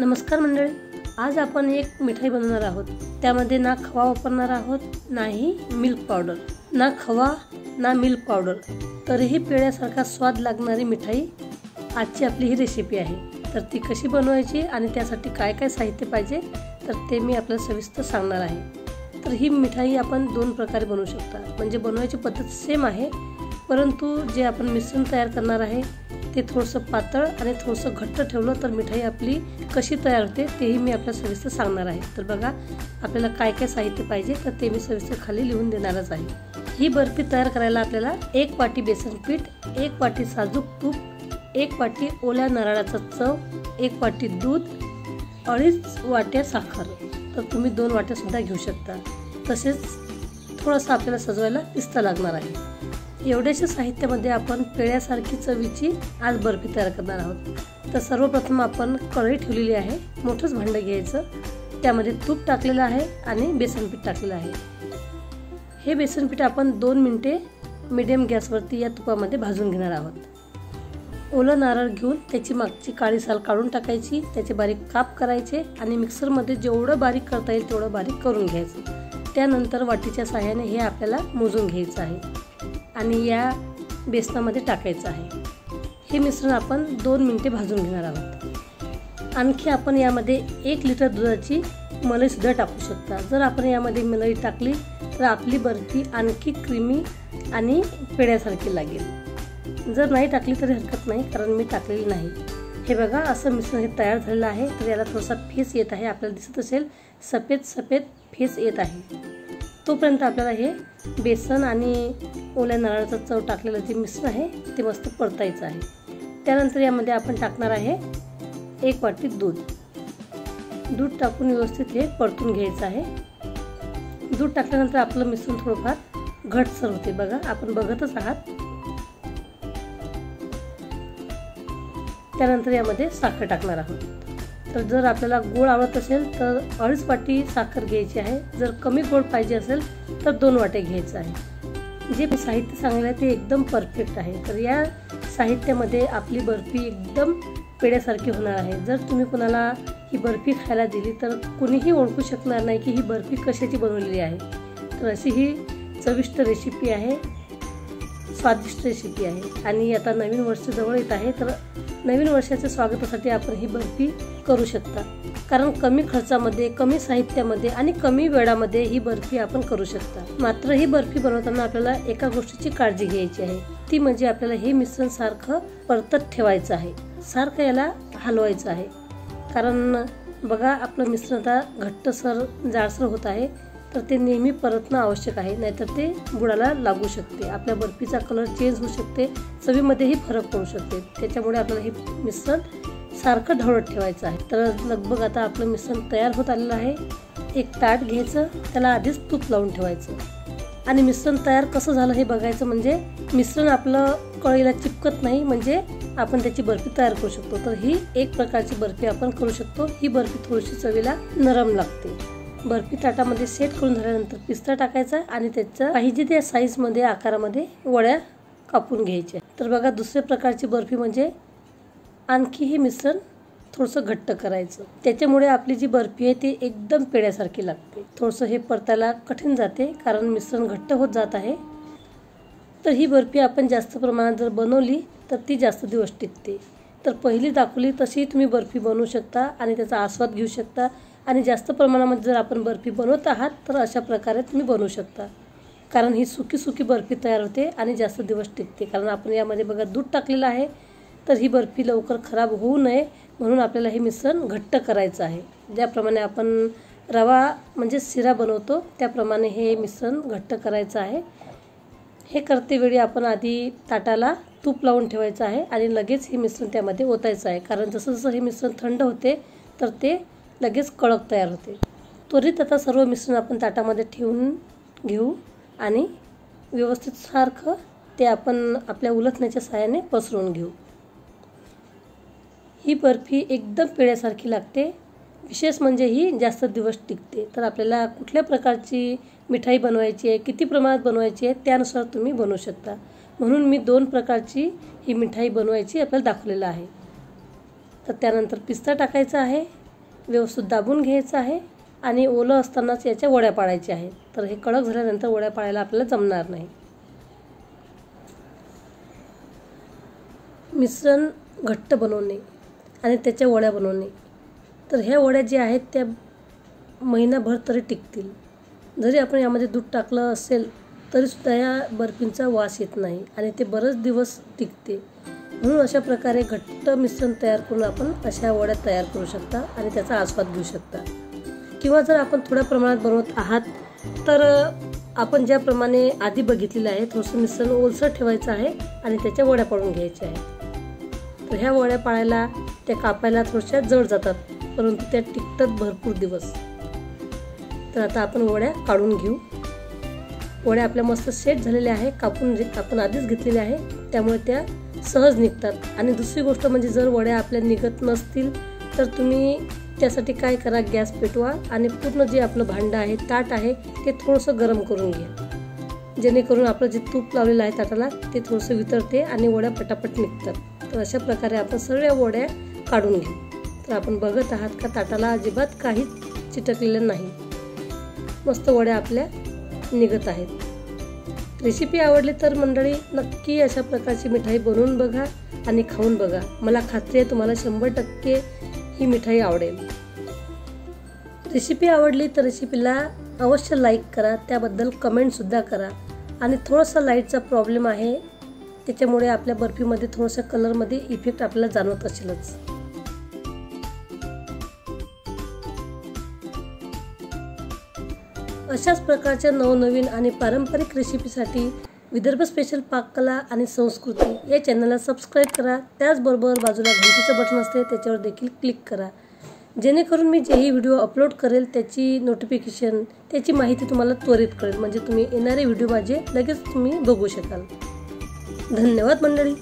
नमस्कार मंडळी, आज आपण एक मिठाई बनवणार आहोत। त्यामध्ये ना खवा वापरणार आहोत, नाही मिल्क पावडर, ना खवा ना मिल्क पावडर, तरीही पेढ्यासारखा स्वाद लागणारी मिठाई आजची आपली ही रेसिपी आहे। तर ती कशी बनवायची आणि त्यासाठी काय काय साहित्य पाहिजे तर ते मी आपल्याला सविस्तर सांगणार आहे। तर ही मिठाई आपण दोन प्रकारे बनवू शकता, म्हणजे बनवायची पद्धत सेम आहे, परंतु जे आपण मिश्रण तयार करणार आहे ते थोडंसं पातळ आणि थोडंसं घट्ट ठेवलं तर मिठाई आपली कशी तयार होते तेही मी आपल्याला सविस्तर सांगणार आहे। तर बघा आपल्याला काय काय साहित्य पाहिजे तर ते मी सविस्तर खाली लिहून देणारच आहे। ही बर्फी तयार करायला आपल्याला 1 वाटी बेसन पीठ, 1 वाटी साजूक तूप, 1 वाटी ओल्या नारळाचा चव, 1 वाटी दूध, 2.5 वाट्या साखर, तर तुम्ही 2 वाट्या सुद्धा घेऊ शकता। तसेच थोडंसं आपल्याला सजवायला पिस्ता लागणार आहे। एवढ्याशा साहित्यामध्ये आपण पेढ्यासारखी चवीची आज बर्फी तयार करणार आहोत। तर सर्वप्रथम आपण कढई ठेवलेली आहे, मोठंच भांडं घ्यायचं, त्यामध्ये तूप टाकलेलं आहे आणि बेसन पीठ टाकलेलं आहे। हे बेसन पीठ आपण 2 मिनिटे मीडियम गॅसवरती या तुपामध्ये भाजून घेणार आहोत। ओलं नारळ घेऊन त्याची मागची काळी साल काढून टाकायची, त्याचे बारीक काप करायचे आणि मिक्सरमध्ये जेवढं बारीक करता येईल तेवढं बारीक करून घ्यायचं। त्यानंतर वाटीच्या सहाय्याने हे आपल्याला मोजून घ्यायचं आहे आणि या बेसनामध्ये टाकायचं आहे। हे मिश्रण आपण 2 मिनिटे भाजून घेणार आहोत। आणखी आपण यामध्ये 1 लिटर दुधाची मलाई सुद्धा टाकू शकता। जर आपण यामध्ये मलाई टाकली तर आपली बर्फी आणखी क्रीमी आणि पेढ्यासारखी लागेल। जर नाही टाकली तरी हरकत नाही, कारण मी टाकलेली नाही। हे बघा असं मिश्रण हे तयार झालेलं आहे। तर याला थोडासा फेस येत आहे, आपल्याला दिसत असेल सफेद सफेद फेस येत आहे। तोपर्यंत आपल्याला हे बेसन आणि ओल्या नारळाचं चव टाकलेलं जे मिश्रण आहे ते मस्त परतायचं आहे। त्यानंतर यामध्ये आपण टाकणार आहे 1 वाटी दूध। दूध टाकून व्यवस्थित हे परतून घ्यायचं आहे। दूध टाकल्यानंतर आपलं मिश्रण थोडंफार घट्टसर होते, बघा आपण बघतच आहात। त्यानंतर यामध्ये साखर टाकणार आहोत। तर जर आपल्याला गोड आवडत असेल तर 2.5 वाटी साखर घ्यायची आहे, जर कमी गोड पाहिजे असेल तर 2 वाटे घ्यायचं आहे। जे साहित्य सांगितलं आहे ते एकदम परफेक्ट आहे। तर या साहित्यामध्ये आपली बर्फी एकदम पेढ्यासारखी होणार आहे। जर तुम्ही कुणाला ही बर्फी खायला दिली तर कुणीही ओळखू शकणार नाही की ही बर्फी कशाची बनवलेली आहे। तर अशी ही चविष्ट रेसिपी आहे, स्वादिष्ट रेसिपी आहे। आणि आता नवीन वर्ष जवळ येत आहे, तर नवीन वर्षाच्या स्वागतासाठी आपण ही बर्फी करू शकता, कारण कमी खर्चामध्ये, कमी साहित्यामध्ये आणि कमी वेळामध्ये ही बर्फी आपण करू शकता। मात्र ही बर्फी बनवताना आपल्याला एका गोष्टीची काळजी घ्यायची आहे, ती म्हणजे आपल्याला हे मिश्रण सारखं परतत ठेवायचं आहे, सारखं याला हलवायचं आहे। कारण बघा आपलं मिश्रण आता घट्टसर जाडसर होत आहे, तर ते नेहमी परतणं आवश्यक आहे, नाहीतर ते बुडाला लागू शकते, आपल्या बर्फीचा कलर चेंज होऊ शकते, चवीमध्येही फरक पडू शकते। त्याच्यामुळे आपल्याला हे मिश्रण सारखं ढवळत ठेवायचं आहे। तर लगभग आता आपलं मिश्रण तयार होत आलेलं आहे। एक ताट घ्यायचं, त्याला आधीच तूप लावून ठेवायचं आणि मिश्रण तयार कसं झालं हे बघायचं, म्हणजे मिश्रण आपलं कढईला चिपकत नाही, म्हणजे आपण त्याची बर्फी तयार करू शकतो। तर ही एक प्रकारची बर्फी आपण करू शकतो। ही बर्फी थोडीशी चवीला नरम लागते। बर्फी ताटामध्ये सेट करून झाल्यानंतर पिस्ता टाकायचा आणि त्याच्या पाहिजे त्या साईजमध्ये आकारामध्ये वड्या कापून घ्यायच्या। तर बघा दुसऱ्या प्रकारची बर्फी म्हणजे आणखी हे मिश्रण थोडंसं घट्ट करायचं, त्याच्यामुळे आपली जी बर्फी आहे ती एकदम पेढ्यासारखी लागते। थोडंसं हे परतायला कठीण जाते, कारण मिश्रण घट्ट होत जात आहे। तर ही बर्फी आपण जास्त प्रमाणात जर बनवली तर ती जास्त दिवस टिकते। तर पहिली दाखवली तशी तुम्ही बर्फी बनवू शकता आणि त्याचा आस्वाद घेऊ शकता। आणि जास्त प्रमाणामध्ये जर आपण बर्फी बनवत आहात तर अशा प्रकारे तुम्ही बनवू शकता, कारण ही सुकी सुकी बर्फी तयार होते आणि जास्त दिवस टिकते। कारण आपण यामध्ये बघा दूध टाकलेलं आहे, तर ही बर्फी लवकर खराब होऊ नये म्हणून आपल्याला हे मिश्रण घट्ट करायचं आहे। ज्याप्रमाणे आपण रवा म्हणजे शिरा बनवतो त्याप्रमाणे हे मिश्रण घट्ट करायचं आहे। हे करते वेळी आपण आधी ताटाला तूप लावून ठेवायचं आहे आणि लगेच हे मिश्रण त्यामध्ये ओतायचं आहे, कारण जसं जसं हे मिश्रण थंड होते तर ते लगेच कडक तयार होते। त्वरित आता सर्व मिश्रण आपण ताटामध्ये ठेवून घेऊ आणि व्यवस्थित सारखं ते आपण आपल्या उलथण्याच्या सहाय्याने पसरवून घेऊ। ही बर्फी एकदम पेढ्यासारखी लागते, विशेष म्हणजे ही जास्त दिवस टिकते। तर आपल्याला कुठल्या प्रकारची मिठाई बनवायची आहे, किती प्रमाणात बनवायची आहे त्यानुसार तुम्ही बनवू शकता, म्हणून मी 2 प्रकारची ही मिठाई बनवायची आपल्याला दाखवलेलं आहे। तर त्यानंतर पिस्ता टाकायचा आहे, व्यवस्थित दाबून घ्यायचं आहे आणि ओलं असतानाच याच्या वड्या पाडायच्या आहेत. तर हे कडक झाल्यानंतर वड्या पाडायला आपल्याला जमणार नाही. मिश्रण घट्ट बनवणे आणि त्याच्या वड्या बनवणे. तर ह्या वड्या ज्या आहेत त्या महिनाभर तरी टिकतील. जरी आपण यामध्ये दूध टाकलं असेल तरीसुद्धा या बर्फींचा वास येत नाही आणि ते बरेच दिवस टिकते. म्हणून अशा प्रकारे घट्ट मिश्रण तयार करून आपण अशा वड्या तयार करू शकता आणि त्याचा आस्वाद घेऊ शकता. किंवा जर आपण थोड्या प्रमाणात बनवत आहात तर आपण ज्याप्रमाणे आधी बघितलेलं आहे थोडंसं मिश्रण ओलसर ठेवायचं आहे आणि त्याच्या वड्या पाडून घ्यायच्या आहेत. तर ह्या वड्या पाडायला त्या कापायला थोड्याशा जड जातात, परंतु त्या टिकतात भरपूर दिवस. तर आता आपण वड्या काढून घेऊ. वड्या आपल्या मस्त सेट झालेल्या आहे. आपण आधीच घेतलेल्या आहे त्यामुळे त्या सहज निघतात. आणि दुसरी गोष्ट म्हणजे जर वड्या आपल्या निघत नसतील तर तुम्ही त्यासाठी काय करा, गॅस पेटवा आणि पूर्ण जे आपलं भांडं आहे, ताट आहे ते थोडंसं गरम करून घ्या, जेणेकरून आपलं जे तूप लावलेलं आहे ताटाला ते थोडंसं वितळते आणि वड्या पटापट निघतात. तर अशा प्रकारे आपण सर्व वड्या काढून घेऊ. तर आपण बघत आहात का ताटाला अजिबात काहीच चिटकलेलं नाही. मस्त वड्या आपल्या निघत आहेत. रेसिपी आवडली तर मंडळी नक्की अशा प्रकारची मिठाई बनवून बघा आणि खाऊन बघा. मला खात्री आहे तुम्हाला 100% ही मिठाई आवडेल. रेसिपी आवडली तर रेसिपीला अवश्य लाईक करा, त्याबद्दल कमेंटसुद्धा करा. आणि थोडासा लाईटचा प्रॉब्लेम आहे त्याच्यामुळे आपल्या बर्फीमध्ये थोडासा कलरमध्ये इफेक्ट आपल्याला जाणवत असेलच. अशाच प्रकारच्या नवनवीन आणि पारंपरिक रेसिपीसाठी विदर्भ स्पेशल पाककला आणि संस्कृती या चॅनलला सबस्क्राईब करा. त्याचबरोबर बाजूला घंटीचं बटन असते त्याच्यावर देखील क्लिक करा, जेणेकरून मी जेही व्हिडिओ अपलोड करेल त्याची नोटिफिकेशन, त्याची माहिती तुम्हाला त्वरित कळेल. म्हणजे तुम्ही येणारे व्हिडिओ माझे लगेच तुम्ही बघू शकाल. धन्यवाद मंडळी.